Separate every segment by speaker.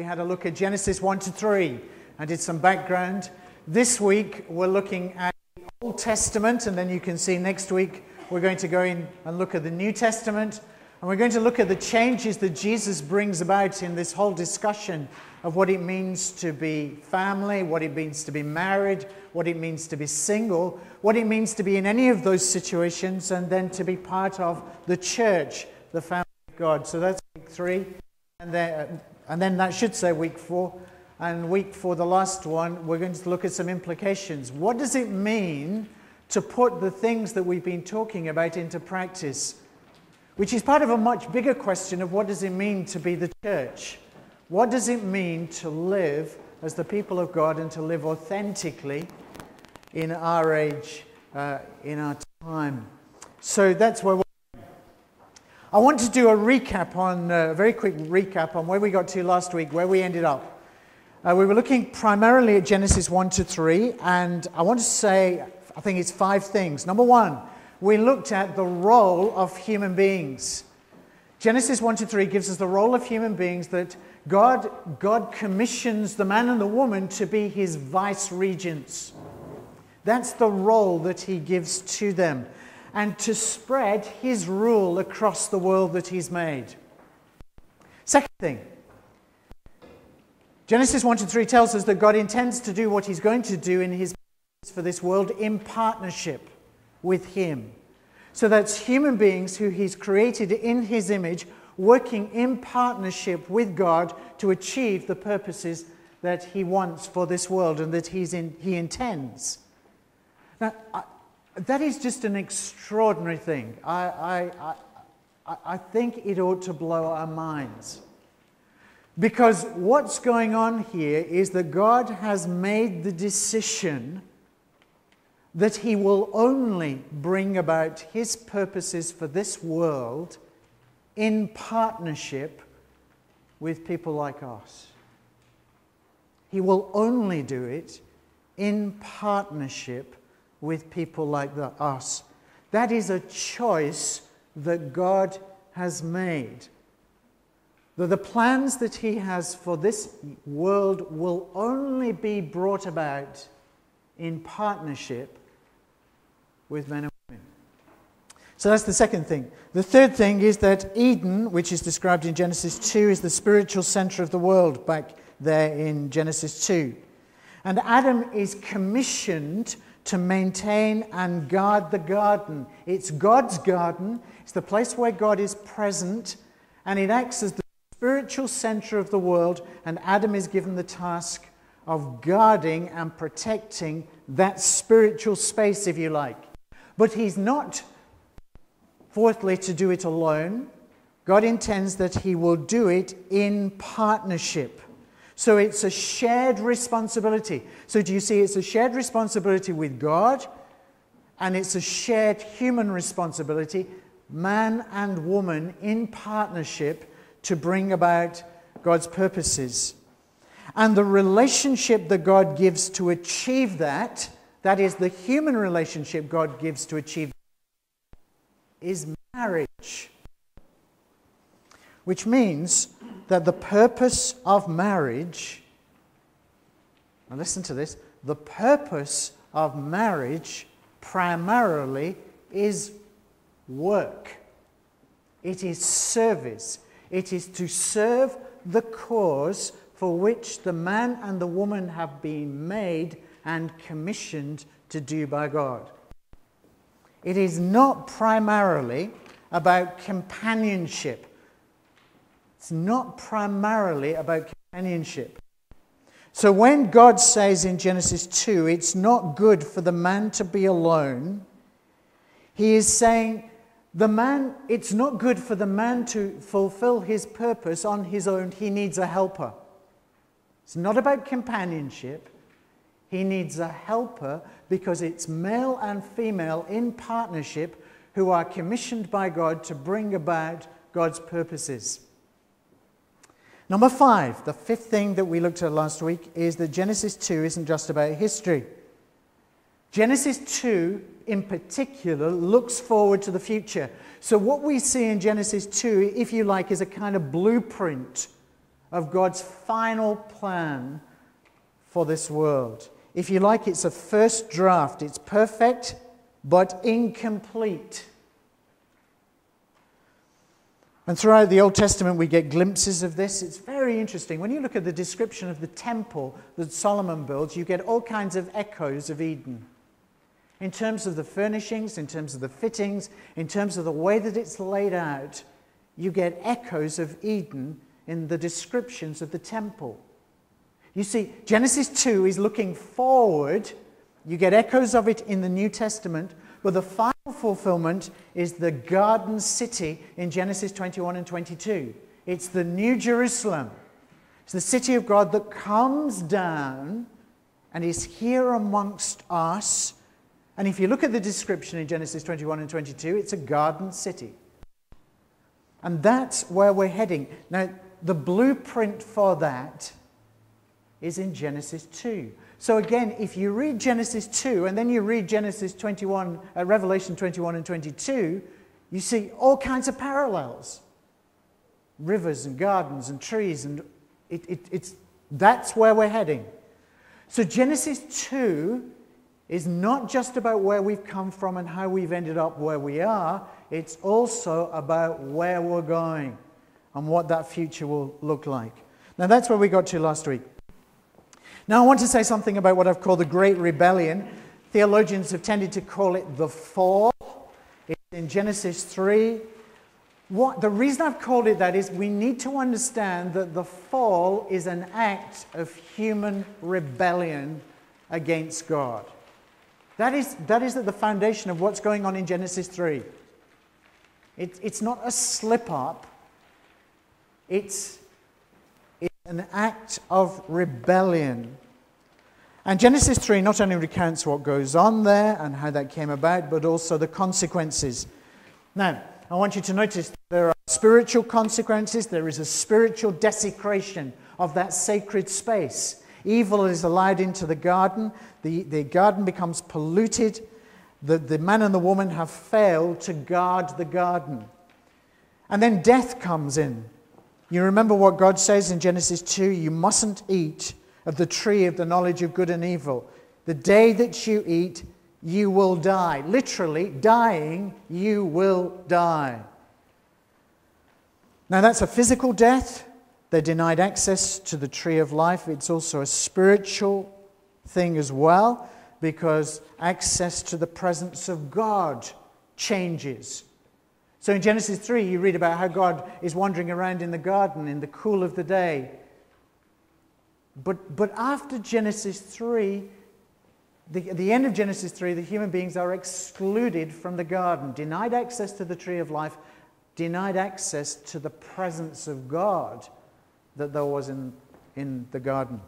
Speaker 1: had a look at Genesis 1 to 3. I did some background. This week we're looking at the Old Testament, and then you can see next week we're going to go in and look at the New Testament. And we're going to look at the changes that Jesus brings about in this whole discussion of what it means to be family, what it means to be married, what it means to be single, what it means to be in any of those situations, and then to be part of the church, the family of God. So that's week 3. And then that should say week 4. And week 4, the last one, we're going to look at some implications. What does it mean to put the things that we've been talking about into practice? Which is part of a much bigger question of what does it mean to be the church? What does it mean to live as the people of God and to live authentically in our age, in our time? So that's where I want to do a recap on, a very quick recap on where we got to last week, where we ended up. We were looking primarily at Genesis 1 to 3, and I want to say, I think it's 5 things. Number 1, we looked at the role of human beings. Genesis 1 to 3 gives us the role of human beings, that God commissions the man and the woman to be his vice regents. That's the role that he gives to them, and to spread his rule across the world that he's made. Second thing, Genesis 1 to 3 tells us that God intends to do what he's going to do in his for this world in partnership with him. So that's human beings who he's created in his image, working in partnership with God to achieve the purposes that he wants for this world and that he intends. Now, that is just an extraordinary thing. I think it ought to blow our minds. Because what's going on here is that God has made the decision that he will only bring about his purposes for this world in partnership with people like us. He will only do it in partnership with people like us. That is a choice that God has made. That the plans that he has for this world will only be brought about in partnership with men and women. So that's the second thing. The third thing is that Eden, which is described in Genesis 2, is the spiritual center of the world back there in Genesis 2. And Adam is commissioned to maintain and guard the garden. It's God's garden. It's the place where God is present, and it acts as the spiritual center of the world, and Adam is given the task of guarding and protecting that spiritual space, if you like. But he's not, fourthly, to do it alone. God intends that he will do it in partnership. So it's a shared responsibility. So do you see, it's a shared responsibility with God, and it's a shared human responsibility, man and woman in partnership, to bring about God's purposes. And the relationship that God gives to achieve that, that is the human relationship God gives to achieve, is marriage. Which means that the purpose of marriage, now listen to this, the purpose of marriage primarily is work. It is service. It is to serve the cause for which the man and the woman have been made and commissioned to do by God. It is not primarily about companionship. It's not primarily about companionship. So when God says in Genesis 2, it's not good for the man to be alone, he is saying it's not good for the man to fulfill his purpose on his own. He needs a helper. It's not about companionship. He needs a helper because it's male and female in partnership who are commissioned by God to bring about God's purposes. Number 5, the fifth thing that we looked at last week, is that Genesis 2 isn't just about history. Genesis 2, in particular, looks forward to the future. So what we see in Genesis 2, if you like, is a kind of blueprint of God's final plan for this world. If you like, it's a first draft. It's perfect, but incomplete. And throughout the Old Testament, we get glimpses of this. It's very interesting. When you look at the description of the temple that Solomon builds, you get all kinds of echoes of Eden. In terms of the furnishings, in terms of the fittings, in terms of the way that it's laid out, you get echoes of Eden in the descriptions of the temple. You see, Genesis 2 is looking forward. You get echoes of it in the New Testament, but the final fulfillment is the garden city in Genesis 21 and 22. It's the New Jerusalem. It's the city of God that comes down and is here amongst us. And if you look at the description in Genesis 21 and 22, it's a garden city. And that's where we're heading. Now, the blueprint for that is in Genesis 2. So again, if you read Genesis 2 and then you read Genesis 21, Revelation 21 and 22, you see all kinds of parallels. Rivers and gardens and trees, and that's where we're heading. So Genesis 2 is not just about where we've come from and how we've ended up where we are. It's also about where we're going and what that future will look like. Now that's where we got to last week. Now I want to say something about what I've called the Great Rebellion. Theologians have tended to call it the fall. It's in Genesis 3. The reason I've called it that is we need to understand that the fall is an act of human rebellion against God. That is at the foundation of what's going on in Genesis 3. It's not a slip-up. It's an act of rebellion. And Genesis 3 not only recounts what goes on there and how that came about, but also the consequences. Now, I want you to notice there are spiritual consequences. There is a spiritual desecration of that sacred space. Evil is allowed into the garden. The garden becomes polluted. The man and the woman have failed to guard the garden. And then death comes in. You remember what God says in Genesis 2, you mustn't eat of the tree of the knowledge of good and evil. The day that you eat, you will die. Literally, dying, you will die. Now that's a physical death. They're denied access to the tree of life. It's also a spiritual thing as well, because access to the presence of God changes. So in Genesis 3, you read about how God is wandering around in the garden in the cool of the day. But after Genesis 3, the end of Genesis 3, the human beings are excluded from the garden, denied access to the tree of life, denied access to the presence of God that there was in the garden.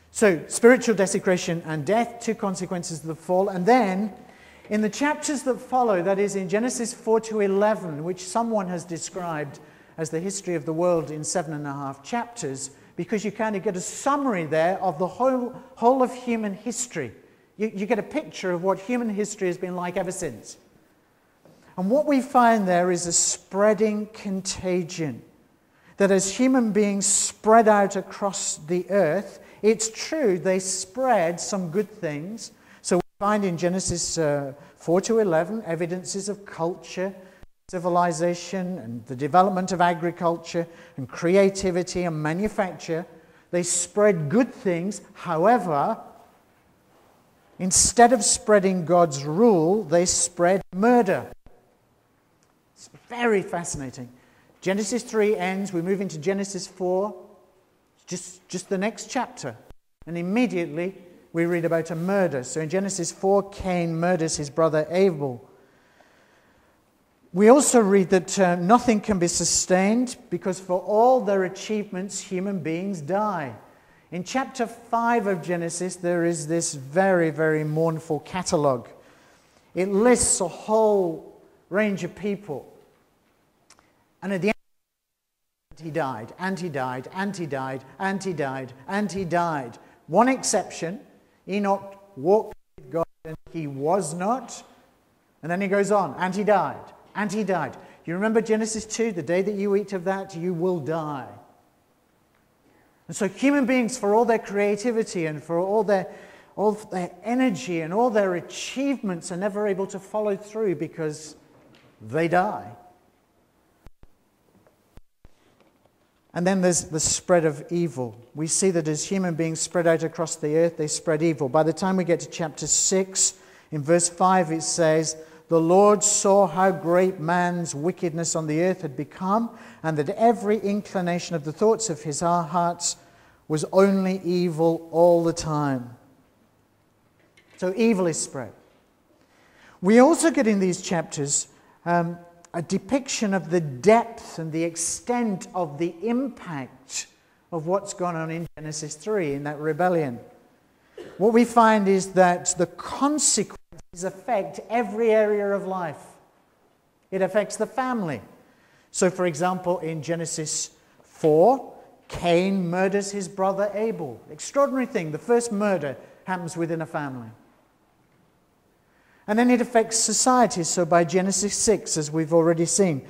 Speaker 1: So, spiritual desecration and death, two consequences of the fall. And then, in the chapters that follow, that is in Genesis 4 to 11, which someone has described as the history of the world in 7.5 chapters, because you kind of get a summary there of the whole of human history. You get a picture of what human history has been like ever since. And what we find there is a spreading contagion. That as human beings spread out across the earth, it's true, they spread some good things. So we find in Genesis 4 to 11 evidences of culture, civilization, and the development of agriculture, and creativity and manufacture. They spread good things. However, instead of spreading God's rule, they spread murder. It's very fascinating. Genesis 3 ends, we move into Genesis 4, just the next chapter. And immediately we read about a murder. So in Genesis 4, Cain murders his brother Abel. We also read that nothing can be sustained because for all their achievements, human beings die. In chapter 5 of Genesis, there is this very, very mournful catalogue. It lists a whole range of people. And at the end, he died, and he died, and he died, and he died, and he died. One exception, Enoch walked with God and he was not. And then he goes on, and he died, and he died. You remember Genesis 2, the day that you eat of that, you will die. And so human beings, for all their creativity and for all their energy and all their achievements, are never able to follow through because they die. And then there's the spread of evil. We see that as human beings spread out across the earth, they spread evil. By the time we get to chapter 6, in verse 5, it says, "The Lord saw how great man's wickedness on the earth had become, and that every inclination of the thoughts of his hearts was only evil all the time." So evil is spread. We also get in these chapters a depiction of the depth and the extent of the impact of what's gone on in Genesis 3, in that rebellion. What we find is that the consequences affect every area of life. It affects the family. So, for example, in Genesis 4, Cain murders his brother Abel. Extraordinary thing. The first murder happens within a family. And then it affects society. So by Genesis 6, as we've already seen,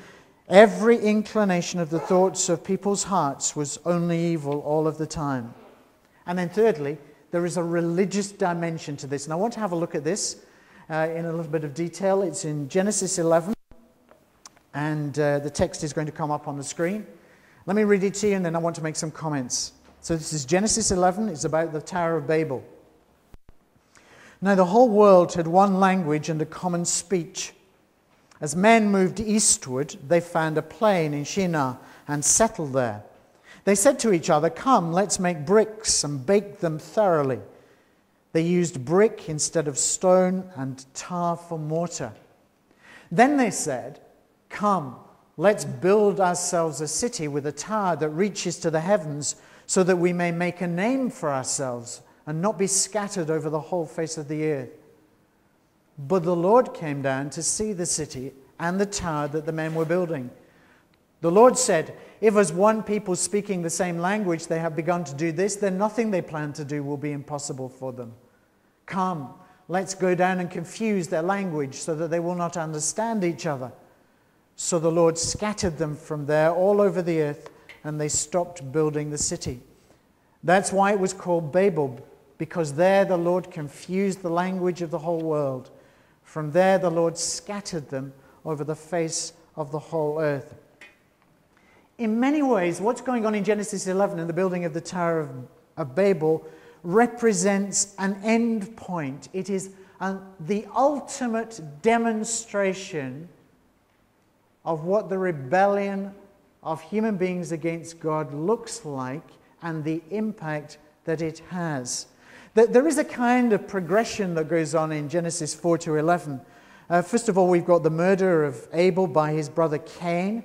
Speaker 1: every inclination of the thoughts of people's hearts was only evil all of the time. And then thirdly, there is a religious dimension to this. And I want to have a look at this in a little bit of detail. It's in Genesis 11, and the text is going to come up on the screen. Let me read it to you, and then I want to make some comments. So this is Genesis 11. It's about the Tower of Babel. Now the whole world had one language and a common speech. As men moved eastward, they found a plain in Shinar and settled there. They said to each other, "Come, let's make bricks and bake them thoroughly." They used brick instead of stone and tar for mortar. Then they said, "Come, let's build ourselves a city with a tower that reaches to the heavens, so that we may make a name for ourselves and not be scattered over the whole face of the earth." But the Lord came down to see the city and the tower that the men were building. The Lord said, "If as one people speaking the same language they have begun to do this, then nothing they plan to do will be impossible for them. Come, let's go down and confuse their language so that they will not understand each other." So the Lord scattered them from there all over the earth, and they stopped building the city. That's why it was called Babel, because there the Lord confused the language of the whole world. From there the Lord scattered them over the face of the whole earth. In many ways, what's going on in Genesis 11 in the building of the Tower of Babel represents an end point. It is the ultimate demonstration of what the rebellion of human beings against God looks like and the impact that it has. There is a kind of progression that goes on in Genesis 4 to 11. First of all, we've got the murder of Abel by his brother Cain.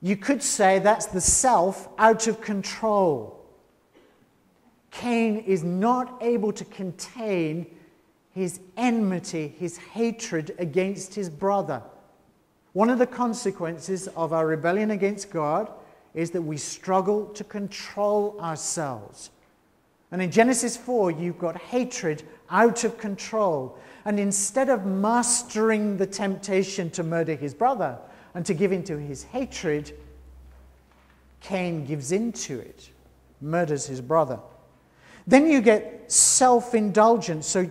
Speaker 1: You could say that's the self out of control. Cain is not able to contain his enmity, his hatred against his brother. One of the consequences of our rebellion against God is that we struggle to control ourselves. And in Genesis 4, you've got hatred out of control. And instead of mastering the temptation to murder his brother and to give in to his hatred, Cain gives into it, murders his brother. Then you get self-indulgence. So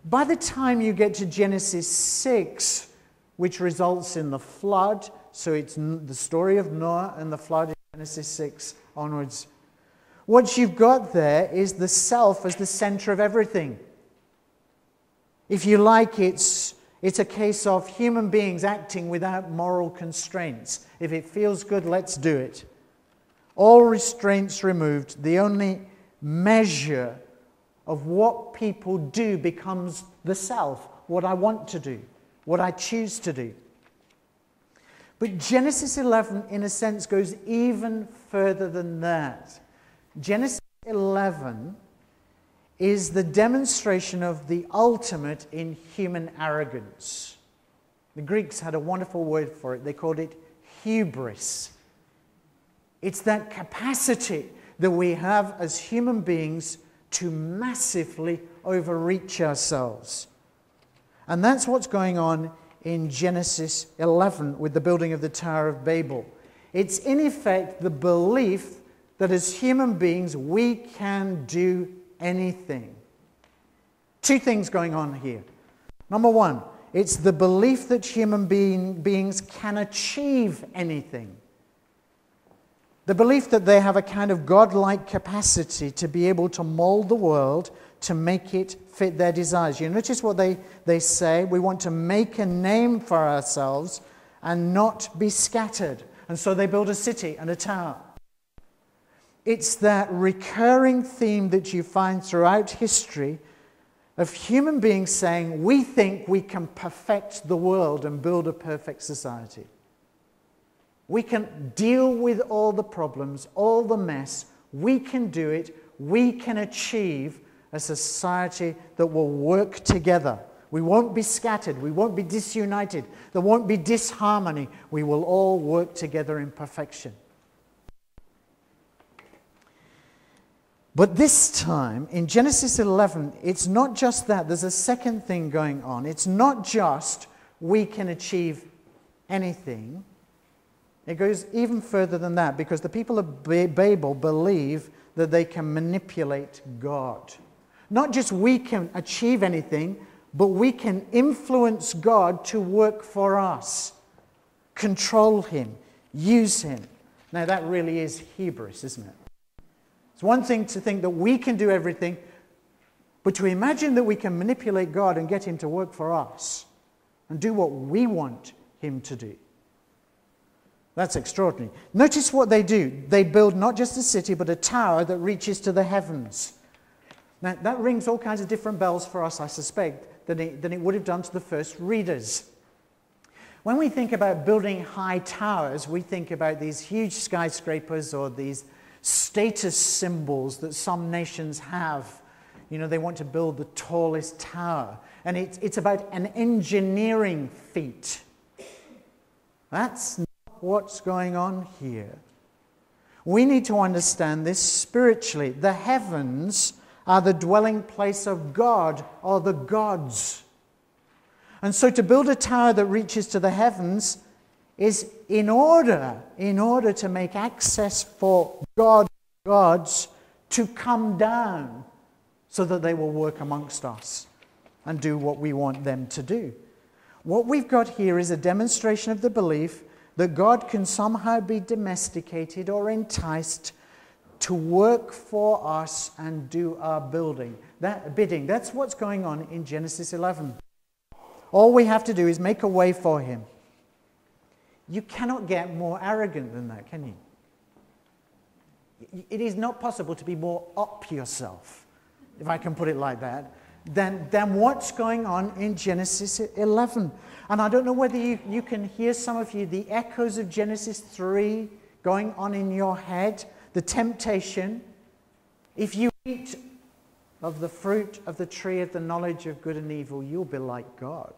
Speaker 1: by the time you get to Genesis 6, which results in the flood, so it's the story of Noah and the flood in Genesis 6 onwards, what you've got there is the self as the center of everything. If you like, it's a case of human beings acting without moral constraints. If it feels good, let's do it. All restraints removed, the only measure of what people do becomes the self, what I want to do, what I choose to do. But Genesis 11, in a sense, goes even further than that. Genesis 11 is the demonstration of the ultimate in human arrogance. The Greeks had a wonderful word for it. They called it hubris. It's that capacity that we have as human beings to massively overreach ourselves. And that's what's going on in Genesis 11 with the building of the Tower of Babel. It's in effect the belief that as human beings we can do anything. Two things going on here. Number one, it's the belief that human beings can achieve anything. The belief that they have a kind of godlike capacity to be able to mold the world to make it fit their desires. You notice what they say? We want to make a name for ourselves and not be scattered. And so they build a city and a tower. It's that recurring theme that you find throughout history of human beings saying, we think we can perfect the world and build a perfect society. We can deal with all the problems, all the mess. We can do it. We can achieve a society that will work together. We won't be scattered. We won't be disunited. There won't be disharmony. We will all work together in perfection. But this time, in Genesis 11, it's not just that. There's a second thing going on. It's not just we can achieve anything. It goes even further than that, because the people of Babel believe that they can manipulate God. Not just we can achieve anything, but we can influence God to work for us, control him, use him. Now that really is hubris, isn't it? It's one thing to think that we can do everything, but to imagine that we can manipulate God and get him to work for us and do what we want him to do. That's extraordinary. Notice what they do. They build not just a city, but a tower that reaches to the heavens. Now, that rings all kinds of different bells for us, I suspect, than it would have done to the first readers. When we think about building high towers, we think about these huge skyscrapers or these status symbols that some nations have. You know, they want to build the tallest tower. And it's about an engineering feat. That's not what's going on here. We need to understand this spiritually. The heavens are the dwelling place of God, or the gods. And so to build a tower that reaches to the heavens is in order to make access for gods to come down so that they will work amongst us and do what we want them to do. What we've got here is a demonstration of the belief that God can somehow be domesticated or enticed to work for us and do our bidding. That's what's going on in Genesis 11. All we have to do is make a way for him. You cannot get more arrogant than that, can you? It is not possible to be more up yourself, if I can put it like that, than what's going on in Genesis 11. And I don't know whether you can hear, some of you, the echoes of Genesis 3 going on in your head, the temptation. If you eat of the fruit of the tree of the knowledge of good and evil, you'll be like God.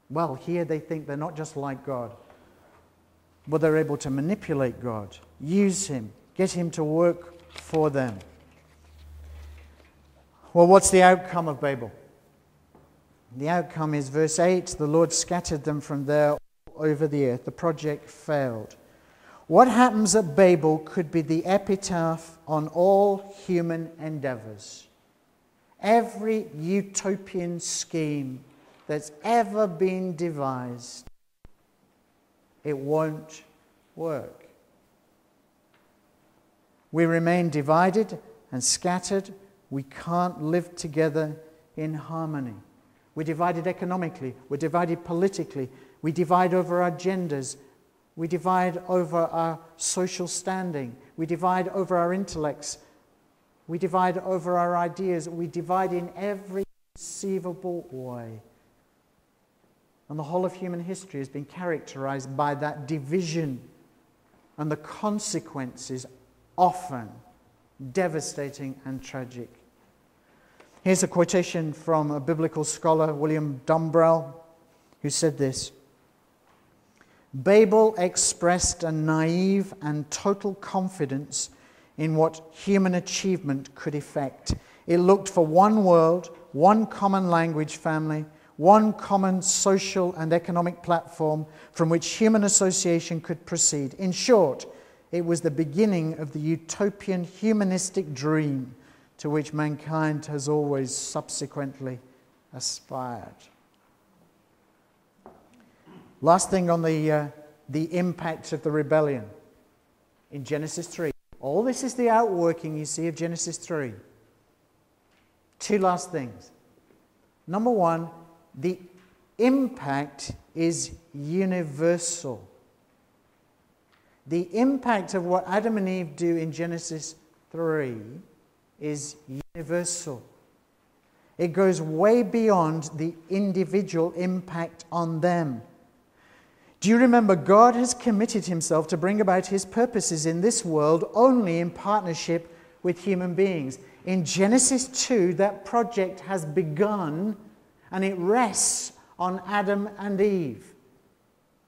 Speaker 1: Well, here they think they're not just like God, but they're able to manipulate God, use him, get him to work for them. Well, what's the outcome of Babel? The outcome is verse 8, the Lord scattered them from there all over the earth. The project failed. What happens at Babel could be the epitaph on all human endeavors. Every utopian scheme that's ever been devised, it won't work. We remain divided and scattered. We can't live together in harmony. We're divided economically. We're divided politically. We divide over our genders. We divide over our social standing. We divide over our intellects. We divide over our ideas. We divide in every conceivable way. And the whole of human history has been characterized by that division, and the consequences often devastating and tragic. Here's a quotation from a biblical scholar, William Dumbrell, who said this: Babel expressed a naive and total confidence in what human achievement could effect. It looked for one world, one common language family, one common social and economic platform from which human association could proceed. In short, It was the beginning of the utopian humanistic dream to which mankind has always subsequently aspired. Last thing on the impact of the rebellion in Genesis 3. All this is the outworking, you see, of Genesis 3. Two last things. Number one, the impact is universal. The impact of what Adam and Eve do in Genesis 3 is universal. It goes way beyond the individual impact on them. Do you remember, God has committed himself to bring about his purposes in this world only in partnership with human beings. In Genesis 2, that project has begun and it rests on Adam and Eve.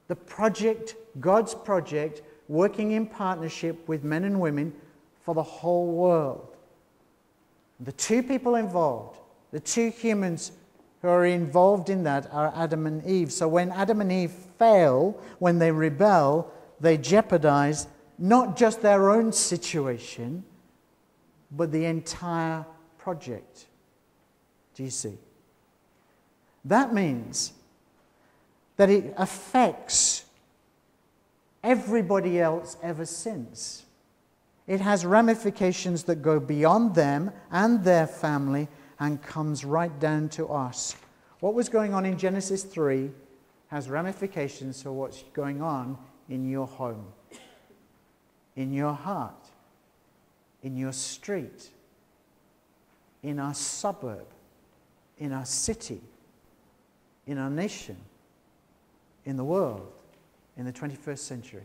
Speaker 1: The project, God's project, working in partnership with men and women for the whole world. The two people involved, the two humans who are involved in that are Adam and Eve. So when Adam and Eve fail, when they rebel, they jeopardize not just their own situation, but the entire project. Do you see? That means that it affects everybody else ever since. It has ramifications that go beyond them and their family and comes right down to us. What was going on in Genesis 3 has ramifications for what's going on in your home, in your heart, in your street, in our suburb, in our city, in our nation, in the world, in the 21st century.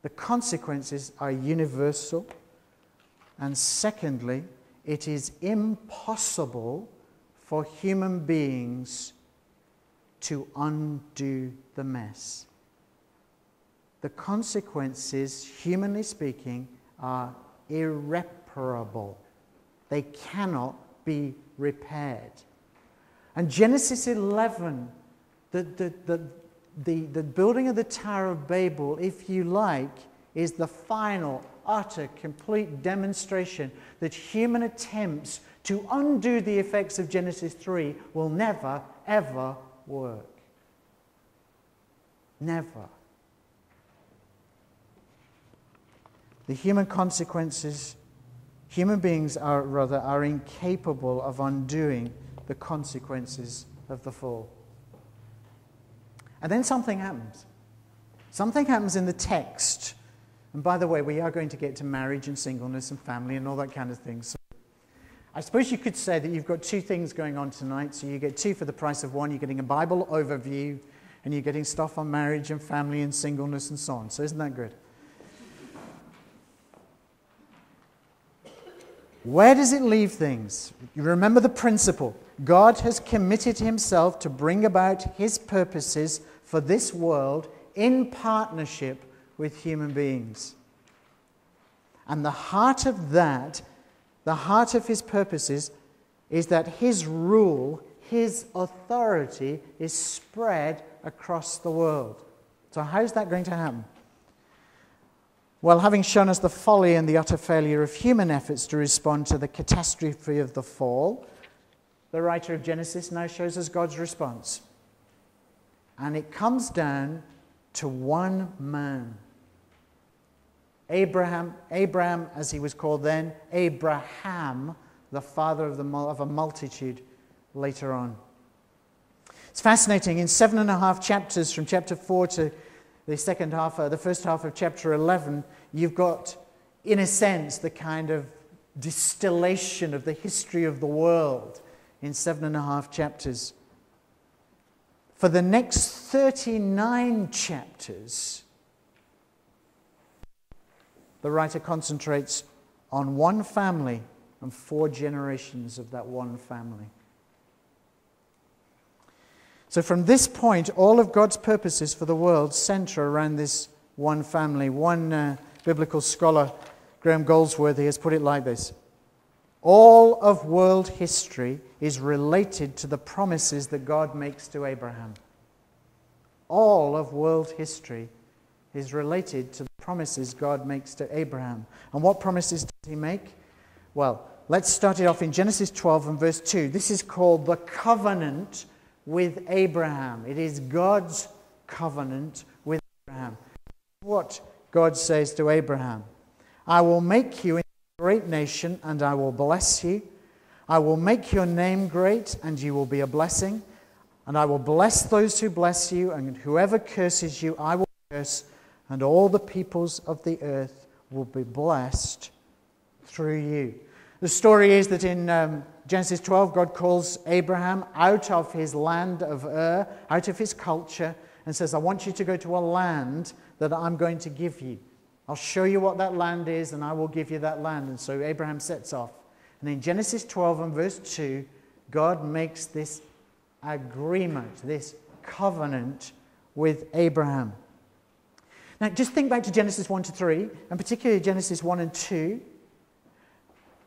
Speaker 1: The consequences are universal. And secondly, it is impossible for human beings to undo the mess. The consequences, humanly speaking, are irreparable. They cannot be repaired. And Genesis 11, the building of the Tower of Babel, if you like, is the final, utter, complete demonstration that human attempts to undo the effects of Genesis 3 will never, ever work. Never. The human consequences, human beings are incapable of undoing the consequences of the fall. And then something happens. Something happens in the text. And by the way, we are going to get to marriage and singleness and family and all that kind of thing. So I suppose you could say that you've got two things going on tonight. So you get two for the price of one. You're getting a Bible overview and you're getting stuff on marriage and family and singleness and so on. So isn't that good? Where does it leave things? You remember the principle. God has committed himself to bring about his purposes for this world in partnership with human beings. And the heart of that, the heart of his purposes, is that his rule, his authority is spread across the world. So how's that going to happen? Well, having shown us the folly and the utter failure of human efforts to respond to the catastrophe of the fall, the writer of Genesis now shows us God's response. And it comes down to one man. Abraham, as he was called then, Abraham, the father of a multitude later on. It's fascinating. In 7.5 chapters, from chapter 4 to the first half of chapter 11, you've got, in a sense, the kind of distillation of the history of the world in 7.5 chapters. For the next 39 chapters, the writer concentrates on one family and 4 generations of that one family. So from this point, all of God's purposes for the world center around this one family. One biblical scholar, Graham Goldsworthy, has put it like this: all of world history is related to the promises that God makes to Abraham. All of world history is related to the promises God makes to Abraham. And what promises does he make? Well, let's start it off in Genesis 12 and verse 2. This is called the covenant with Abraham. It is God's covenant with Abraham. What God says to Abraham: I will make you into a great nation, and I will bless you. I will make your name great, and you will be a blessing. And I will bless those who bless you, and whoever curses you, I will curse. And all the peoples of the earth will be blessed through you. The story is that in Genesis 12, God calls Abraham out of his land of Ur, out of his culture, and says, I want you to go to a land that I'm going to give you. I'll show you what that land is, and I will give you that land. And so Abraham sets off. And in Genesis 12 and verse 2, God makes this agreement, this covenant with Abraham. Now, just think back to Genesis 1 to 3, and particularly Genesis 1 and 2,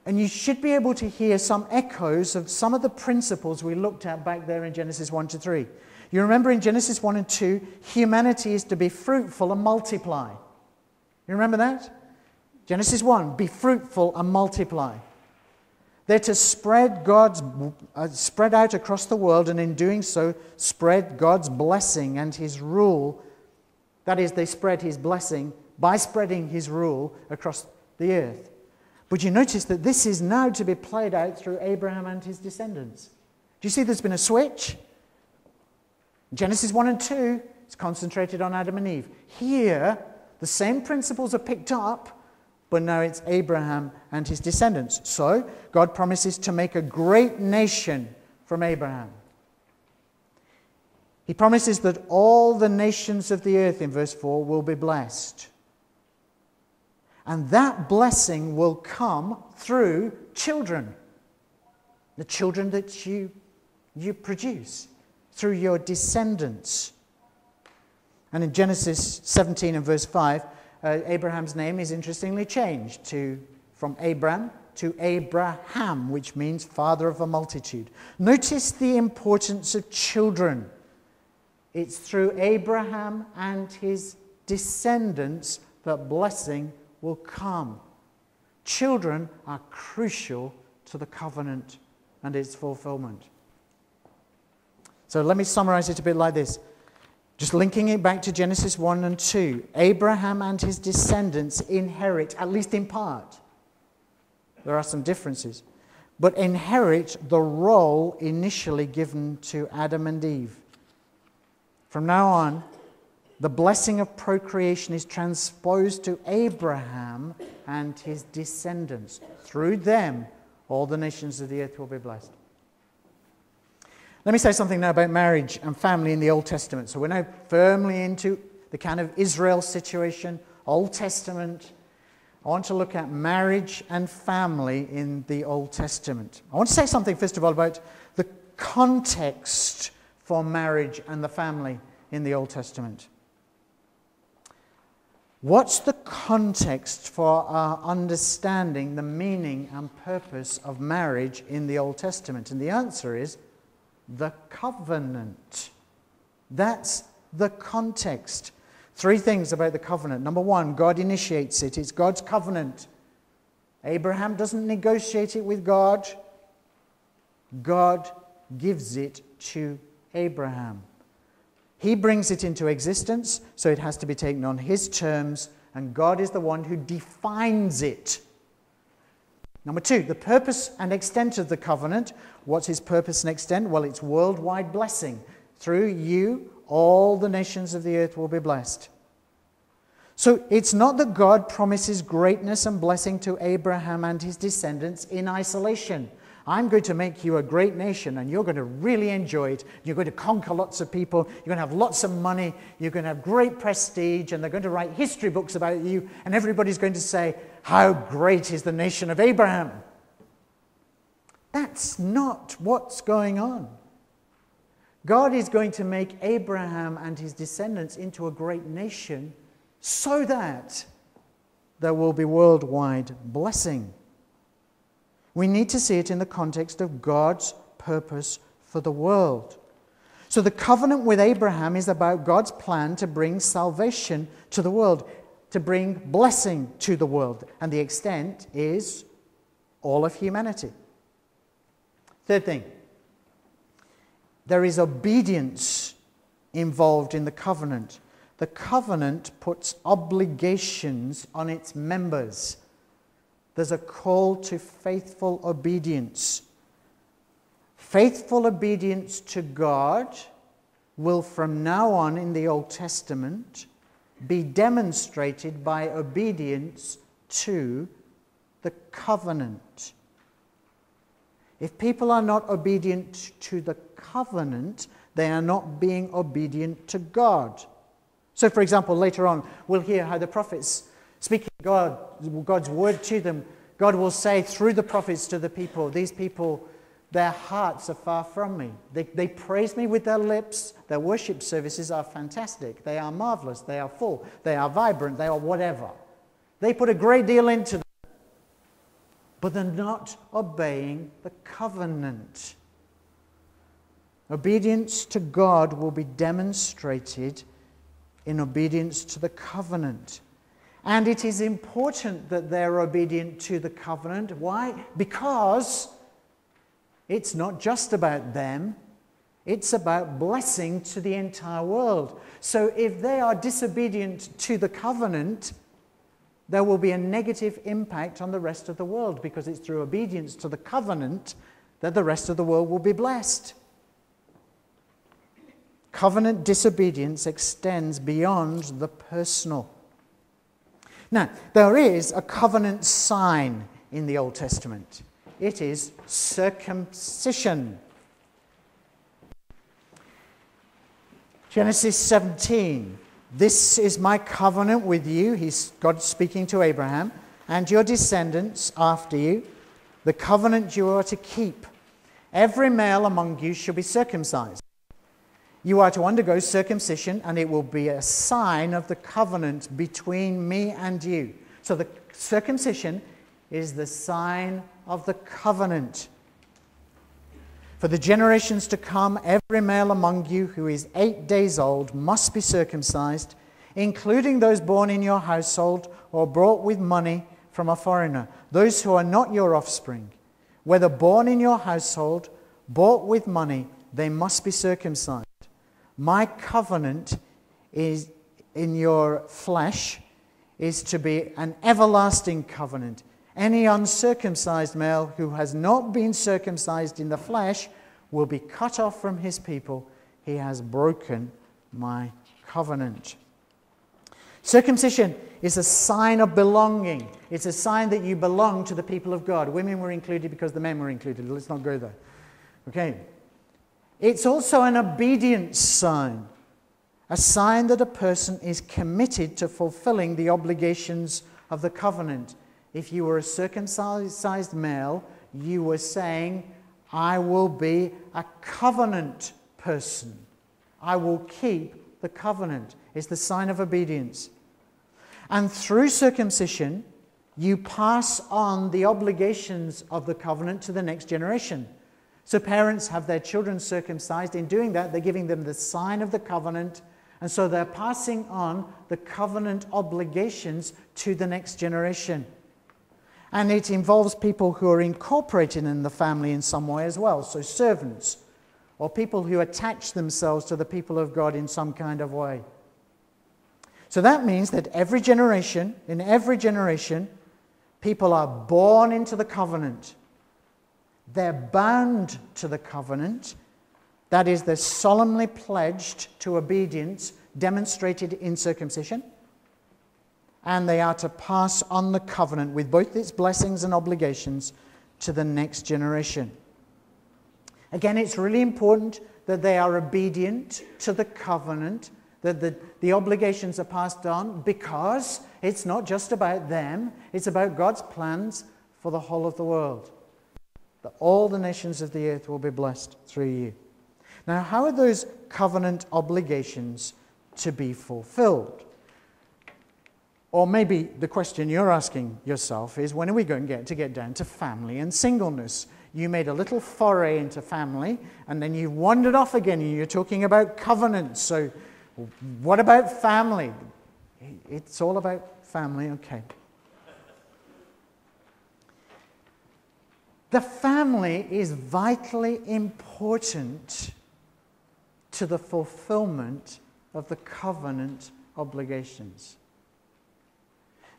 Speaker 1: and you should be able to hear some echoes of some of the principles we looked at back there in Genesis 1 to 3. You remember in Genesis 1 and 2, humanity is to be fruitful and multiply. You remember that? Genesis 1, be fruitful and multiply. They're to spread out across the world, and in doing so, spread God's blessing and his rule. That is, they spread his blessing by spreading his rule across the earth. But you notice that this is now to be played out through Abraham and his descendants. Do you see there's been a switch? Genesis 1 and 2 is concentrated on Adam and Eve. Here, the same principles are picked up, but now it's Abraham and his descendants. So, God promises to make a great nation from Abraham. He promises that all the nations of the earth, in verse 4, will be blessed. And that blessing will come through children. The children that you produce, through your descendants. And in Genesis 17 and verse 5, Abraham's name is interestingly changed from Abram to Abraham, which means father of a multitude. Notice the importance of children. It's through Abraham and his descendants that blessing will come. Children are crucial to the covenant and its fulfillment. So let me summarize it a bit like this. Just linking it back to Genesis 1 and 2. Abraham and his descendants inherit, at least in part. There are some differences. But inherit the role initially given to Adam and Eve. From now on, the blessing of procreation is transposed to Abraham and his descendants. Through them, all the nations of the earth will be blessed. Let me say something now about marriage and family in the Old Testament. So we're now firmly into the kind of Israel situation, Old Testament. I want to look at marriage and family in the Old Testament. I want to say something, first of all, about the context for marriage and the family in the Old Testament. What's the context for our understanding the meaning and purpose of marriage in the Old Testament? And the answer is the covenant. That's the context. Three things about the covenant. Number one, God initiates it. It's God's covenant. Abraham doesn't negotiate it with God. God gives it to Abraham. He brings it into existence, so it has to be taken on his terms, and God is the one who defines it. Number two, the purpose and extent of the covenant. What's his purpose and extent? Well, it's worldwide blessing. Through you, all the nations of the earth will be blessed. So it's not that God promises greatness and blessing to Abraham and his descendants in isolation. I'm going to make you a great nation, and you're going to really enjoy it. You're going to conquer lots of people. You're going to have lots of money. You're going to have great prestige, and they're going to write history books about you, and everybody's going to say, how great is the nation of Abraham? That's not what's going on. God is going to make Abraham and his descendants into a great nation so that there will be worldwide blessing. We need to see it in the context of God's purpose for the world. So the covenant with Abraham is about God's plan to bring salvation to the world, to bring blessing to the world. And the extent is all of humanity. Third thing, there is obedience involved in the covenant. The covenant puts obligations on its members. There's a call to faithful obedience. Faithful obedience to God will from now on in the Old Testament be demonstrated by obedience to the covenant. If people are not obedient to the covenant, they are not being obedient to God. So, for example, later on, we'll hear how the prophets, speaking God's word to them, God will say through the prophets to the people, these people, their hearts are far from me. They praise me with their lips. Their worship services are fantastic. They are marvelous. They are full. They are vibrant. They are whatever. They put a great deal into them. But they're not obeying the covenant. Obedience to God will be demonstrated in obedience to the covenant. And it is important that they're obedient to the covenant. Why? Because it's not just about them. It's about blessing to the entire world. So if they are disobedient to the covenant, there will be a negative impact on the rest of the world, because it's through obedience to the covenant that the rest of the world will be blessed. Covenant disobedience extends beyond the personal. Now, there is a covenant sign in the Old Testament. It is circumcision. Genesis 17. This is my covenant with you, God speaking to Abraham, and your descendants after you, the covenant you are to keep. Every male among you shall be circumcised. You are to undergo circumcision, and it will be a sign of the covenant between me and you. So the circumcision is the sign of the covenant. For the generations to come, every male among you who is 8 days old must be circumcised, including those born in your household or brought with money from a foreigner, those who are not your offspring. Whether born in your household, bought with money, they must be circumcised. My covenant is in your flesh is to be an everlasting covenant. Any uncircumcised male who has not been circumcised in the flesh will be cut off from his people. He has broken my covenant. Circumcision is a sign of belonging. It's a sign that you belong to the people of God. Women were included because the men were included. Let's not go there. Okay. It's also an obedience sign. A sign that a person is committed to fulfilling the obligations of the covenant. If you were a circumcised male, you were saying, I will be a covenant person. I will keep the covenant. It's the sign of obedience. And through circumcision, you pass on the obligations of the covenant to the next generation. So parents have their children circumcised. In doing that, they're giving them the sign of the covenant. And so they're passing on the covenant obligations to the next generation. And it involves people who are incorporated in the family in some way as well. So servants, or people who attach themselves to the people of God in some kind of way. So that means that in every generation, people are born into the covenant. They're bound to the covenant. That is, they're solemnly pledged to obedience demonstrated in circumcision. And they are to pass on the covenant with both its blessings and obligations to the next generation. Again, it's really important that they are obedient to the covenant, that the obligations are passed on, because it's not just about them, it's about God's plans for the whole of the world. That all the nations of the earth will be blessed through you. Now, how are those covenant obligations to be fulfilled? Or maybe the question you're asking yourself is, when are we going to get down to family and singleness? You made a little foray into family, and then you wandered off again, and you're talking about covenants. So what about family? It's all about family, okay. The family is vitally important to the fulfillment of the covenant obligations.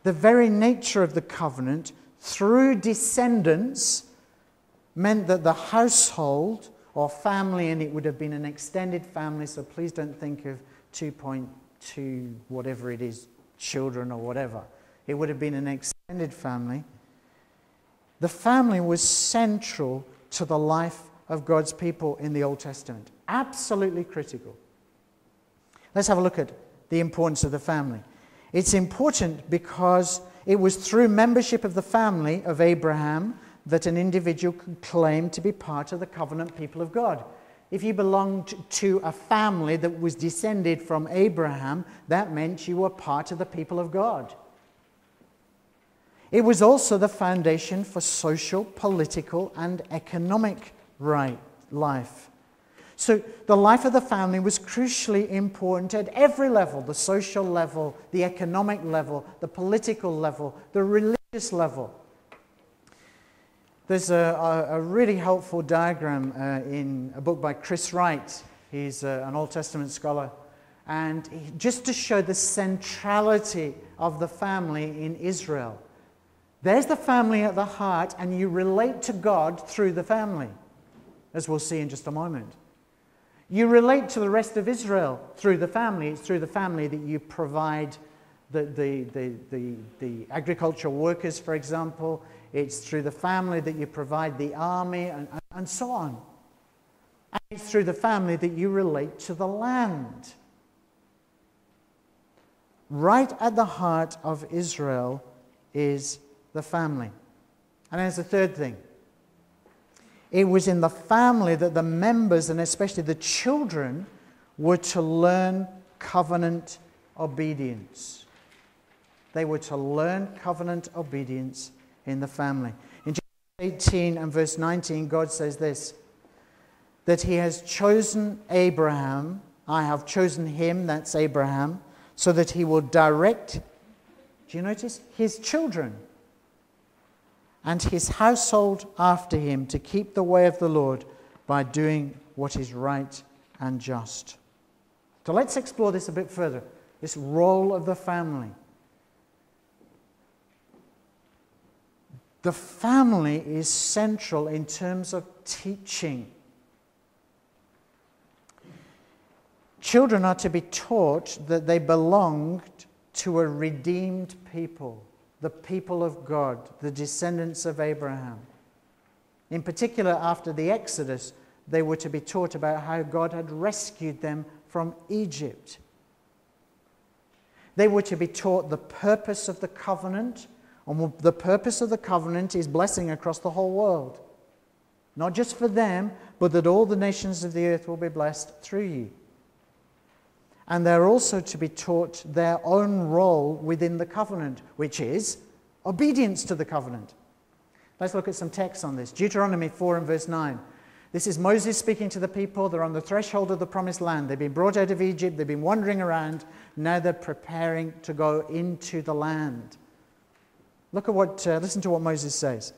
Speaker 1: The very nature of the covenant, through descendants, meant that the household or family, and it would have been an extended family, so please don't think of 2.2 whatever it is, children or whatever. It would have been an extended family. The family was central to the life of God's people in the Old Testament. Absolutely critical. Let's have a look at the importance of the family. It's important because it was through membership of the family of Abraham that an individual could claim to be part of the covenant people of God. If you belonged to a family that was descended from Abraham, that meant you were part of the people of God. It was also the foundation for social, political, and economic life. So the life of the family was crucially important at every level, the social level, the economic level, the political level, the religious level. There's a really helpful diagram in a book by Chris Wright. He's an Old Testament scholar. And just to show the centrality of the family in Israel. There's the family at the heart, and you relate to God through the family, as we'll see in just a moment. You relate to the rest of Israel through the family. It's through the family that you provide the agricultural workers, for example. It's through the family that you provide the army, and so on. And it's through the family that you relate to the land. Right at the heart of Israel is the family. And there's the third thing. It was in the family that the members, and especially the children, were to learn covenant obedience. They were to learn covenant obedience in the family. In Genesis 18 and verse 19, God says this, that he has chosen Abraham, I have chosen him, that's Abraham, so that he will direct, do you notice, his children and his household after him to keep the way of the Lord by doing what is right and just. So let's explore this a bit further, this role of the family. The family is central in terms of teaching. Children are to be taught that they belonged to a redeemed people, the people of God, the descendants of Abraham. In particular, after the Exodus, they were to be taught about how God had rescued them from Egypt. They were to be taught the purpose of the covenant, and the purpose of the covenant is blessing across the whole world. Not just for them, but that all the nations of the earth will be blessed through you. And they're also to be taught their own role within the covenant, which is obedience to the covenant. Let's look at some texts on this. Deuteronomy 4 and verse 9. This is Moses speaking to the people. They're on the threshold of the promised land. They've been brought out of Egypt. They've been wandering around. Now they're preparing to go into the land. Listen to what Moses says.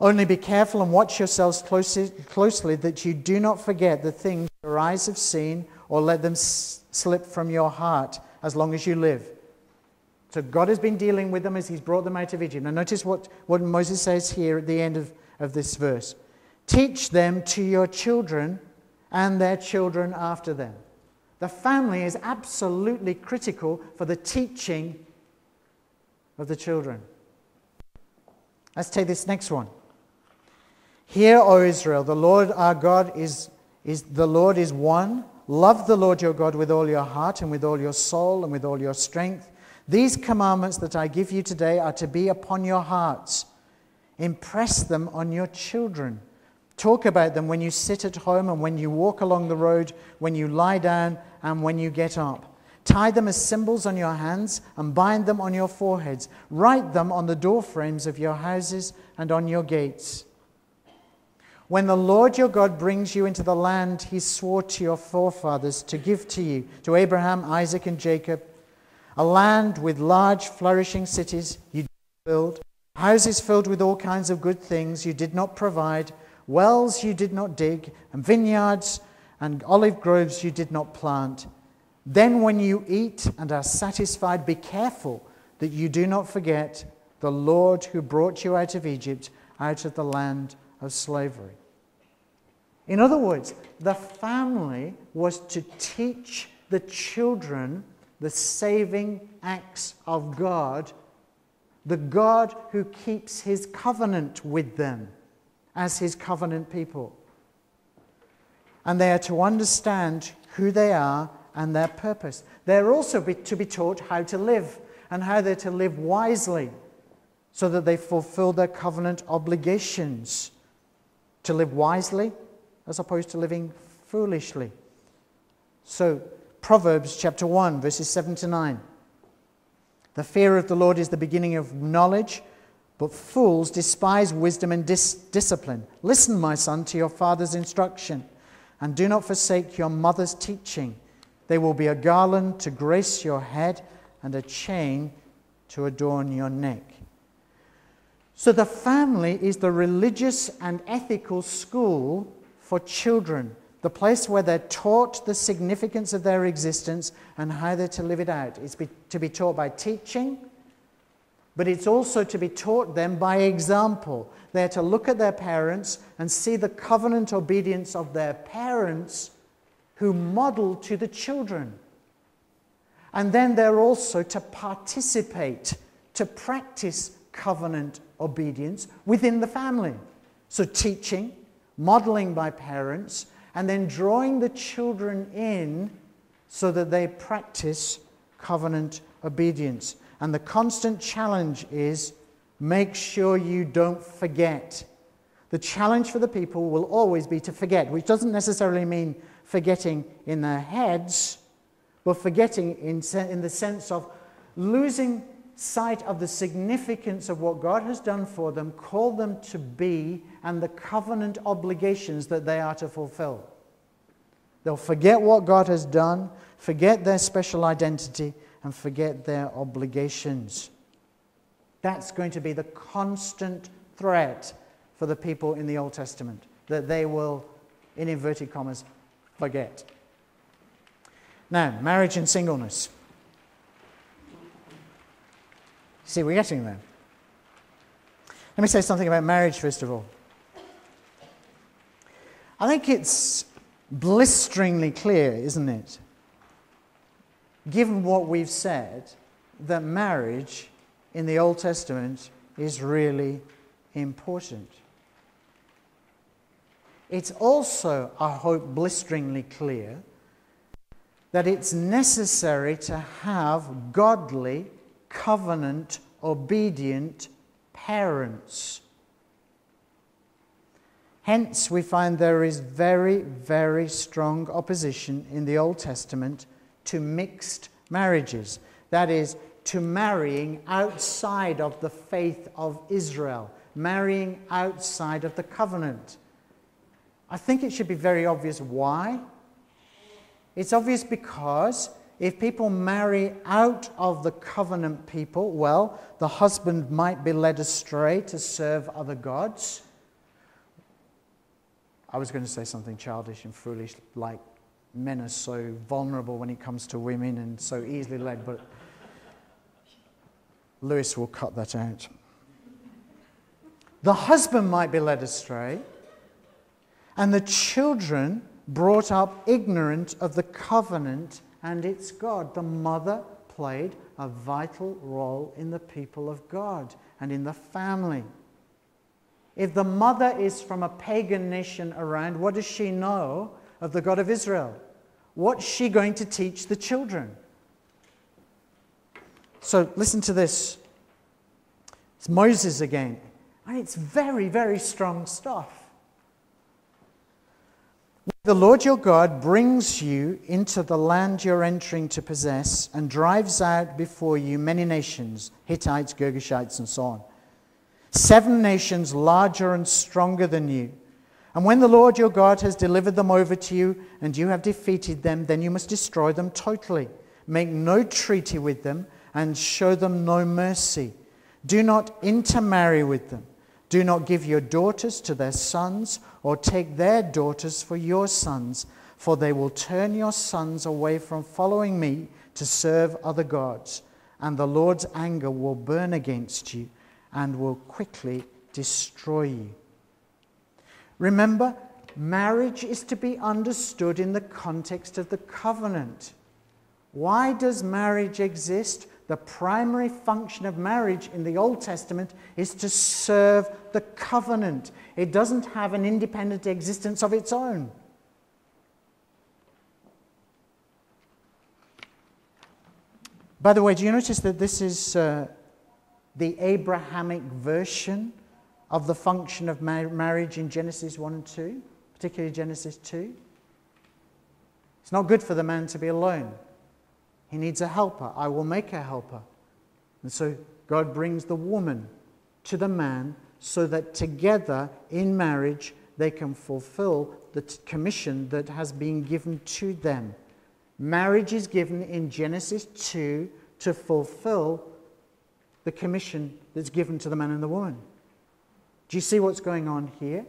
Speaker 1: Only be careful and watch yourselves closely that you do not forget the things your eyes have seen, or let them slip from your heart as long as you live. So God has been dealing with them as he's brought them out of Egypt. Now notice what Moses says here at the end of this verse. Teach them to your children and their children after them. The family is absolutely critical for the teaching of the children. Let's take this next one. Hear, O Israel, the Lord our God is one. Love the Lord your God with all your heart and with all your soul and with all your strength. These commandments that I give you today are to be upon your hearts. Impress them on your children. Talk about them when you sit at home and when you walk along the road, when you lie down and when you get up. Tie them as symbols on your hands and bind them on your foreheads. Write them on the door frames of your houses and on your gates. When the Lord your God brings you into the land he swore to your forefathers to give to you, to Abraham, Isaac, and Jacob, a land with large flourishing cities you did not build, houses filled with all kinds of good things you did not provide, wells you did not dig, and vineyards and olive groves you did not plant. Then when you eat and are satisfied, be careful that you do not forget the Lord who brought you out of Egypt, out of the land of slavery. In other words, the family was to teach the children the saving acts of God, the God who keeps his covenant with them as his covenant people. And they are to understand who they are and their purpose. They're also to be taught how to live and how they're to live wisely so that they fulfill their covenant obligations. To live wisely as opposed to living foolishly. So, Proverbs chapter 1, verses 7 to 9. The fear of the Lord is the beginning of knowledge, but fools despise wisdom and discipline. Listen, my son, to your father's instruction, and do not forsake your mother's teaching. They will be a garland to grace your head and a chain to adorn your neck. So the family is the religious and ethical school for children, the place where they're taught the significance of their existence and how they're to live it out. It's to be taught by teaching, but it's also to be taught them by example. They're to look at their parents and see the covenant obedience of their parents who model to the children. And then they're also to participate, to practice covenant obedience within the family. So teaching, modeling by parents, and then drawing the children in so that they practice covenant obedience. And the constant challenge is make sure you don't forget. The challenge for the people will always be to forget, which doesn't necessarily mean forgetting in their heads, but forgetting in the sense of losing sight of the significance of what God has done for them, called them to be, and the covenant obligations that they are to fulfill. They'll forget what God has done, forget their special identity, and forget their obligations. That's going to be the constant threat for the people in the Old Testament, that they will, in inverted commas, forget. Now, marriage and singleness. See, we're getting there. Let me say something about marriage, first of all. I think it's blisteringly clear, isn't it, given what we've said, that marriage in the Old Testament is really important. It's also, I hope, blisteringly clear that it's necessary to have godly, covenant, obedient parents. Hence, we find there is very, very strong opposition in the Old Testament to mixed marriages. That is, to marrying outside of the faith of Israel, marrying outside of the covenant. I think it should be very obvious why. It's obvious because if people marry out of the covenant people, well, the husband might be led astray to serve other gods. I was going to say something childish and foolish, like men are so vulnerable when it comes to women and so easily led, but Lewis will cut that out. The husband might be led astray, and the children brought up ignorant of the covenant and its God. The mother played a vital role in the people of God and in the family. If the mother is from a pagan nation around, what does she know of the God of Israel? What's she going to teach the children? So listen to this. It's Moses again. And it's very, very strong stuff. The Lord your God brings you into the land you're entering to possess and drives out before you many nations, Hittites, Girgashites, and so on. 7 nations larger and stronger than you, And when the Lord your God has delivered them over to you and you have defeated them, then you must destroy them totally. Make no treaty with them and show them no mercy. Do not intermarry with them. Do not give your daughters to their sons or take their daughters for your sons, for they will turn your sons away from following me to serve other gods. And the Lord's anger will burn against you and will quickly destroy you. Remember, marriage is to be understood in the context of the covenant. Why does marriage exist? The primary function of marriage in the Old Testament is to serve the covenant. It doesn't have an independent existence of its own. By the way, do you notice that this is the Abrahamic version of the function of marriage in Genesis 1 and 2, particularly Genesis 2? It's not good for the man to be alone. He needs a helper. I will make a helper. And so God brings the woman to the man so that together in marriage they can fulfill the commission that has been given to them. Marriage is given in Genesis 2 to fulfill the commission that's given to the man and the woman. Do you see what's going on here?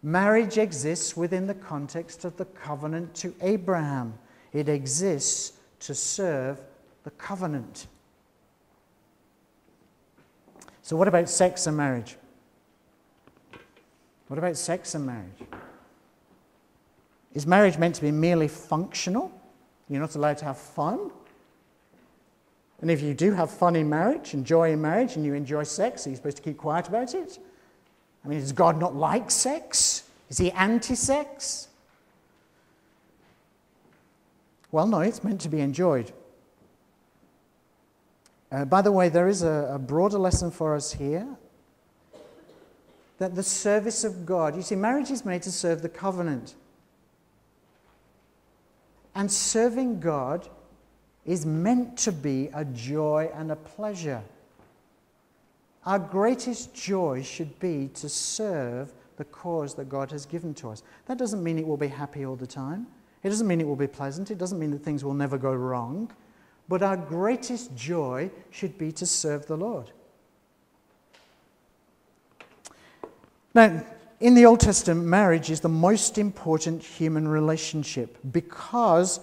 Speaker 1: Marriage exists within the context of the covenant to Abraham. It exists to serve the covenant. So what about sex and marriage? What about sex and marriage? Is marriage meant to be merely functional? You're not allowed to have fun? And if you do have fun in marriage and joy in marriage and you enjoy sex, are you supposed to keep quiet about it? I mean, does God not like sex? Is he anti-sex? Well, no, it's meant to be enjoyed. By the way, there is a broader lesson for us here, that the service of God, you see, marriage is made to serve the covenant. And serving God is meant to be a joy and a pleasure. Our greatest joy should be to serve the cause that God has given to us. That doesn't mean it will be happy all the time. It doesn't mean it will be pleasant. It doesn't mean that things will never go wrong. But our greatest joy should be to serve the Lord. Now, in the Old Testament, marriage is the most important human relationship because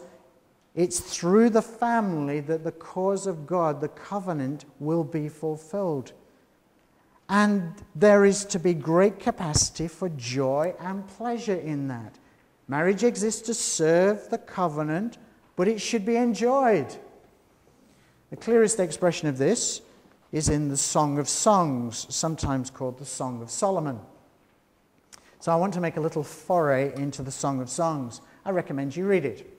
Speaker 1: it's through the family that the cause of God, the covenant, will be fulfilled. And there is to be great capacity for joy and pleasure in that. Marriage exists to serve the covenant, but it should be enjoyed. The clearest expression of this is in the Song of Songs, sometimes called the Song of Solomon. So I want to make a little foray into the Song of Songs. I recommend you read it.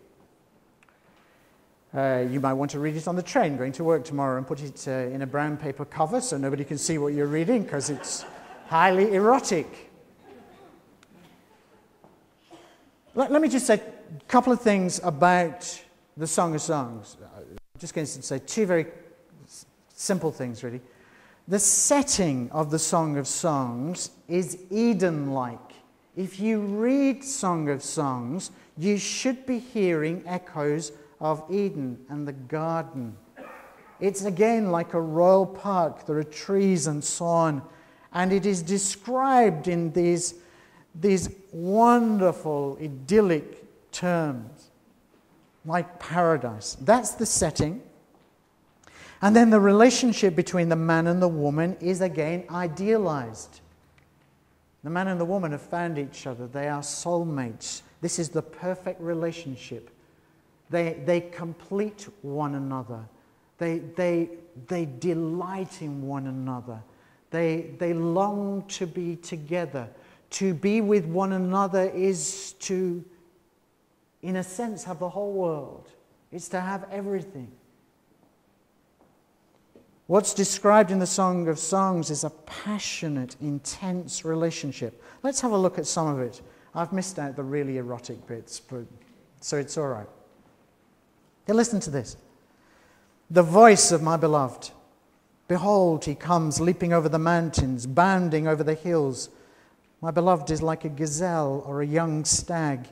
Speaker 1: You might want to read it on the train going to work tomorrow and put it in a brown paper cover so nobody can see what you're reading because it's highly erotic. Let me just say a couple of things about the Song of Songs. I'm just going to say two very simple things, really. The setting of the Song of Songs is Eden-like. If you read Song of Songs, you should be hearing echoes of Eden and the garden. It's again like a royal park. There are trees and so on. And it is described in these wonderful, idyllic terms, like paradise. That's the setting. And then the relationship between the man and the woman is again idealized. The man and the woman have found each other. They are soulmates. This is the perfect relationship. They complete one another. They delight in one another. They long to be together. To be with one another is to, in a sense, have the whole world. It's to have everything. What's described in the Song of Songs is a passionate, intense relationship. Let's have a look at some of it. I've missed out the really erotic bits, so it's all right. Now listen to this. The voice of my beloved. Behold, he comes leaping over the mountains, bounding over the hills. My beloved is like a gazelle or a young stag.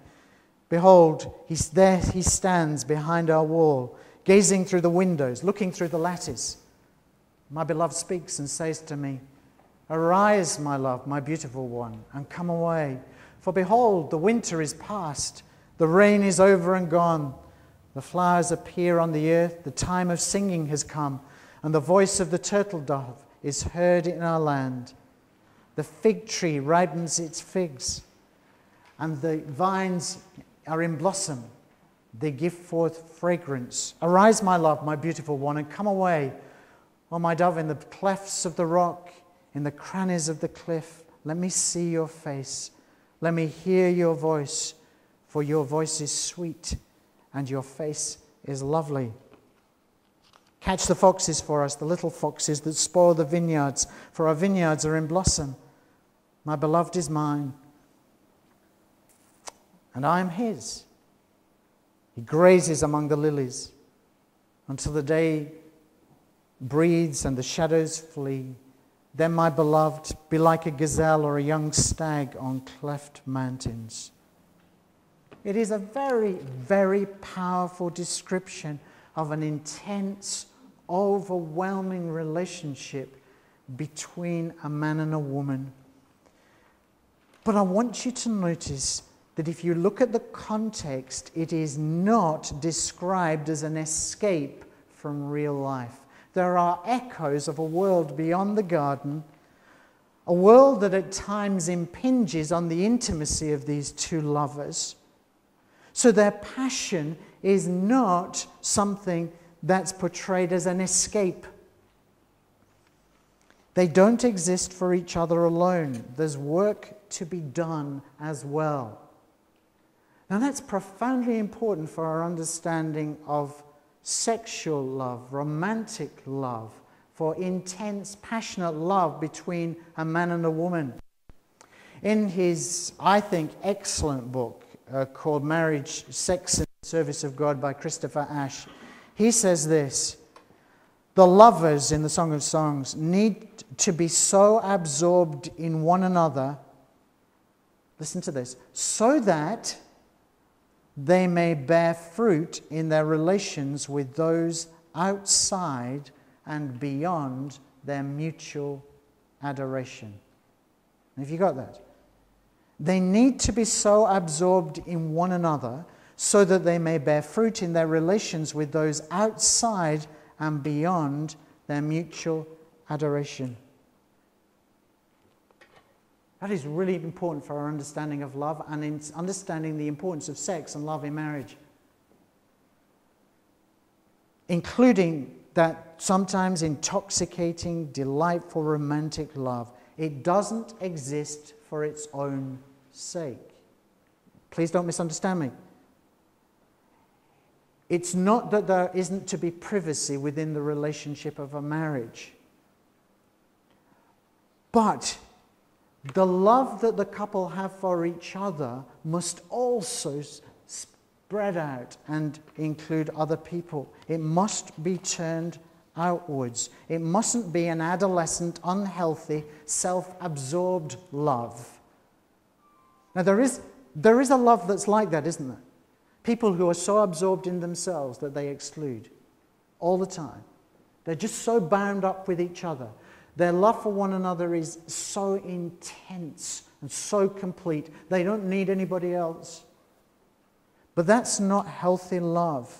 Speaker 1: Behold, he stands behind our wall, gazing through the windows, looking through the lattice. My beloved speaks and says to me, Arise, my love, my beautiful one, and come away. For behold, the winter is past, the rain is over and gone. The flowers appear on the earth, the time of singing has come, and the voice of the turtle dove is heard in our land. The fig tree ripens its figs, and the vines are in blossom. They give forth fragrance. Arise, my love, my beautiful one, and come away. O my dove, in the clefts of the rock, in the crannies of the cliff, let me see your face. Let me hear your voice, for your voice is sweet, and your face is lovely. Catch the foxes for us, the little foxes that spoil the vineyards, for our vineyards are in blossom. My beloved is mine, and I am his. He grazes among the lilies until the day breathes and the shadows flee. Then, my beloved, be like a gazelle or a young stag on cleft mountains. It is a very, very powerful description of an intense, overwhelming relationship between a man and a woman. But I want you to notice that if you look at the context, it is not described as an escape from real life. There are echoes of a world beyond the garden, a world that at times impinges on the intimacy of these two lovers. So their passion is not something that's portrayed as an escape. They don't exist for each other alone. There's work to be done as well. Now that's profoundly important for our understanding of sexual love, romantic love, for intense, passionate love between a man and a woman. In his, I think, excellent book called Marriage, Sex and the Service of God by Christopher Ashe, he says this: the lovers in the Song of Songs need to be so absorbed in one another, listen to this, so that they may bear fruit in their relations with those outside and beyond their mutual adoration. Have you got that? They need to be so absorbed in one another so that they may bear fruit in their relations with those outside and beyond their mutual adoration. That is really important for our understanding of love and in understanding the importance of sex and love in marriage. Including that sometimes intoxicating, delightful, romantic love. It doesn't exist for its own sake. Please don't misunderstand me. It's not that there isn't to be privacy within the relationship of a marriage. But the love that the couple have for each other must also spread out and include other people. It must be turned outwards. It mustn't be an adolescent, unhealthy, self-absorbed love. Now there is a love that's like that, isn't there? People who are so absorbed in themselves that they exclude all the time. They're just so bound up with each other. Their love for one another is so intense and so complete. They don't need anybody else. But that's not healthy love.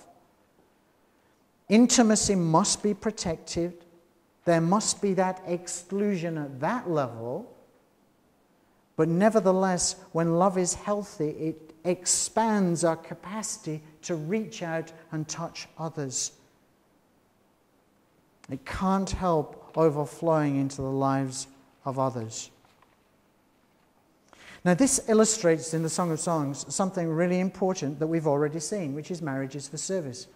Speaker 1: Intimacy must be protected. There must be that exclusion at that level. But nevertheless, when love is healthy, it expands our capacity to reach out and touch others. It can't help overflowing into the lives of others. Now, this illustrates in the Song of Songs something really important that we've already seen, which is marriage is for service.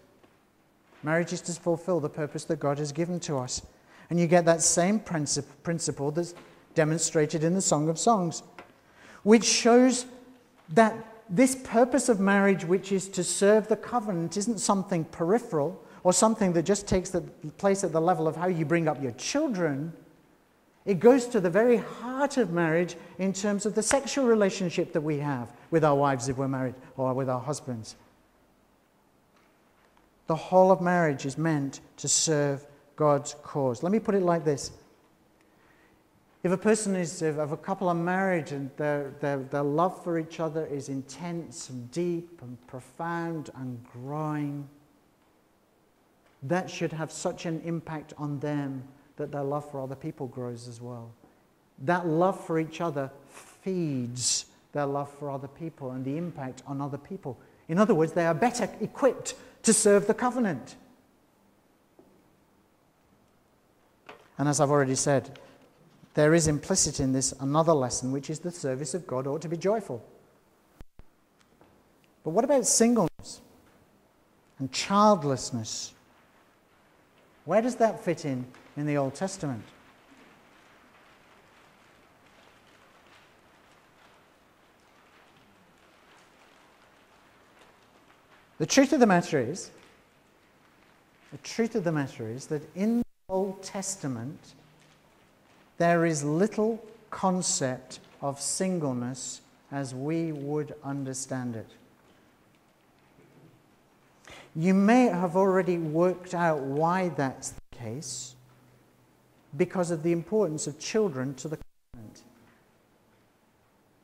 Speaker 1: Marriage is to fulfill the purpose that God has given to us. And you get that same principle that's demonstrated in the Song of Songs, which shows that this purpose of marriage, which is to serve the covenant, isn't something peripheral or something that just takes the place at the level of how you bring up your children. It goes to the very heart of marriage in terms of the sexual relationship that we have with our wives if we're married, or with our husbands. The whole of marriage is meant to serve God's cause. Let me put it like this. If a couple are married and their love for each other is intense and deep and profound and growing, that should have such an impact on them that their love for other people grows as well. That love for each other feeds their love for other people and the impact on other people. In other words, they are better equipped to serve the covenant. And as I've already said, there is implicit in this another lesson, which is the service of God ought to be joyful. But what about singleness and childlessness? Where does that fit in the Old Testament? The truth of the matter is that in the Old Testament there is little concept of singleness as we would understand it. You may have already worked out why that's the case, because of the importance of children to the covenant.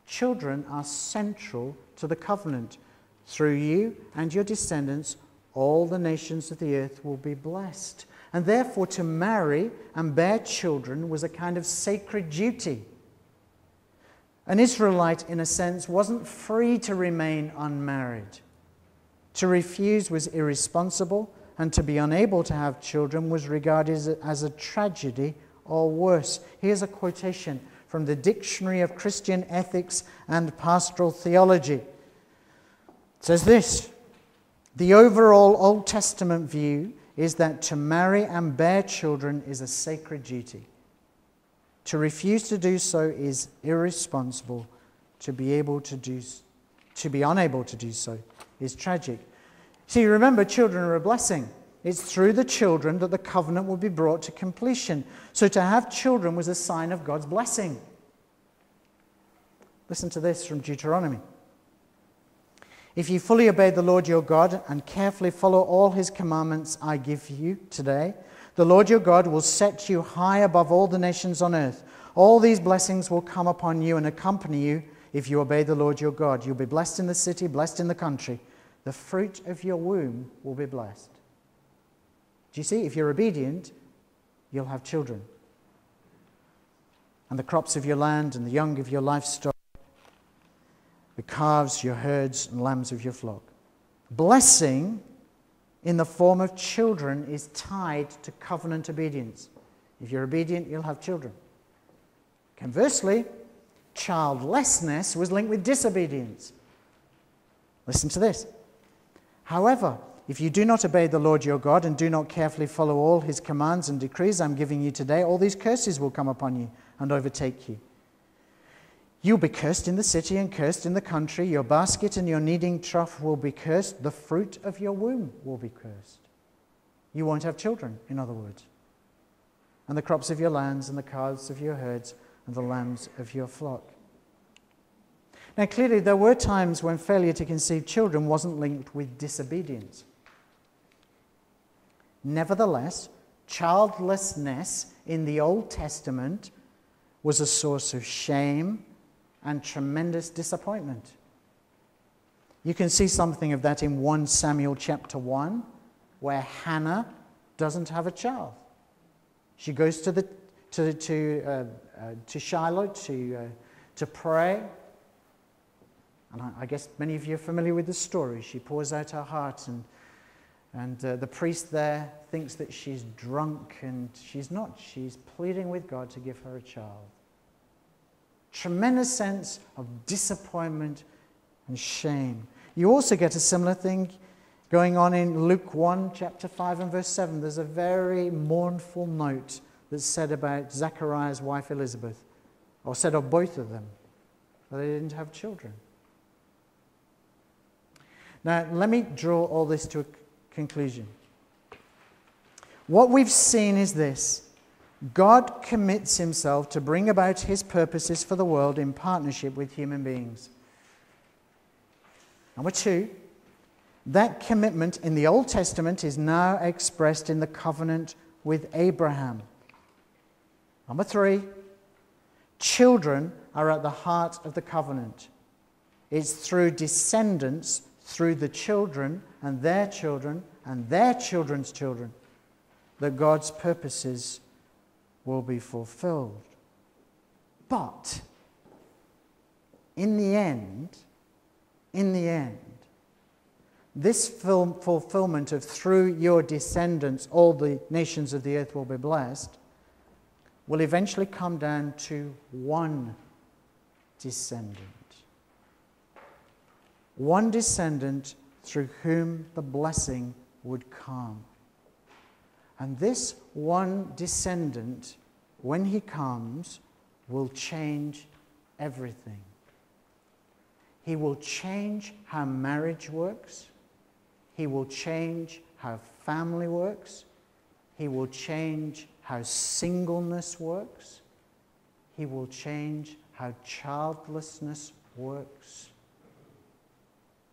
Speaker 1: Children are central to the covenant. Through you and your descendants, all the nations of the earth will be blessed. And therefore, to marry and bear children was a kind of sacred duty. An Israelite, in a sense, wasn't free to remain unmarried. To refuse was irresponsible, and to be unable to have children was regarded as a tragedy or worse. Here's a quotation from the Dictionary of Christian Ethics and Pastoral Theology. It says this: the overall Old Testament view is that to marry and bear children is a sacred duty. To refuse to do so is irresponsible. To be unable to do so is tragic. See, remember, children are a blessing. It's through the children that the covenant will be brought to completion. So to have children was a sign of God's blessing. Listen to this from Deuteronomy. If you fully obey the Lord your God and carefully follow all his commandments I give you today, the Lord your God will set you high above all the nations on earth. All these blessings will come upon you and accompany you if you obey the Lord your God. You'll be blessed in the city, blessed in the country. The fruit of your womb will be blessed. Do you see? If you're obedient, you'll have children. And the crops of your land and the young of your livestock, the calves, your herds, and lambs of your flock. Blessing in the form of children is tied to covenant obedience. If you're obedient, you'll have children. Conversely, childlessness was linked with disobedience. Listen to this. However, if you do not obey the Lord your God and do not carefully follow all his commands and decrees I'm giving you today, all these curses will come upon you and overtake you. You'll be cursed in the city and cursed in the country. Your basket and your kneading trough will be cursed. The fruit of your womb will be cursed. You won't have children, in other words. And the crops of your lands and the calves of your herds and the lambs of your flock. Now, clearly, there were times when failure to conceive children wasn't linked with disobedience. Nevertheless, childlessness in the Old Testament was a source of shame and tremendous disappointment. You can see something of that in 1 Samuel chapter 1, where Hannah doesn't have a child. She goes to Shiloh to pray. And I guess many of you are familiar with the story. She pours out her heart, and the priest there thinks that she's drunk, and she's not. She's pleading with God to give her a child. Tremendous sense of disappointment and shame. You also get a similar thing going on in Luke 1, chapter 5 and verse 7. There's a very mournful note that's said about Zechariah's wife Elizabeth, or said of both of them, that they didn't have children. Now, let me draw all this to a conclusion. What we've seen is this, God commits himself to bring about his purposes for the world in partnership with human beings. Number 2, that commitment in the Old Testament is now expressed in the covenant with Abraham. Number 3, children are at the heart of the covenant. It's through descendants, through the children and their children and their children's children, that God's purposes will be fulfilled. But in the end, this fulfillment of through your descendants all the nations of the earth will be blessed will eventually come down to one descendant. One descendant through whom the blessing would come. And this one descendant, when he comes, will change everything. He will change how marriage works. He will change how family works. He will change how singleness works. He will change how childlessness works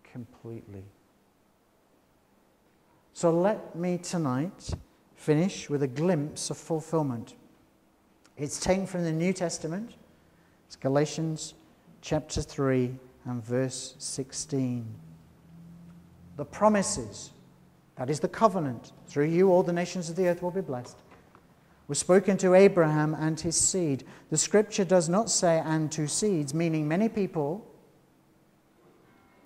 Speaker 1: completely. So let me tonight finish with a glimpse of fulfillment. It's taken from the New Testament. It's Galatians chapter 3 and verse 16. The promises, that is the covenant, through you all the nations of the earth will be blessed, were spoken to Abraham and his seed. The scripture does not say and to seeds, meaning many people,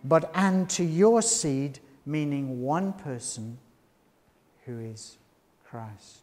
Speaker 1: but and to your seed, meaning one person, who is Christ.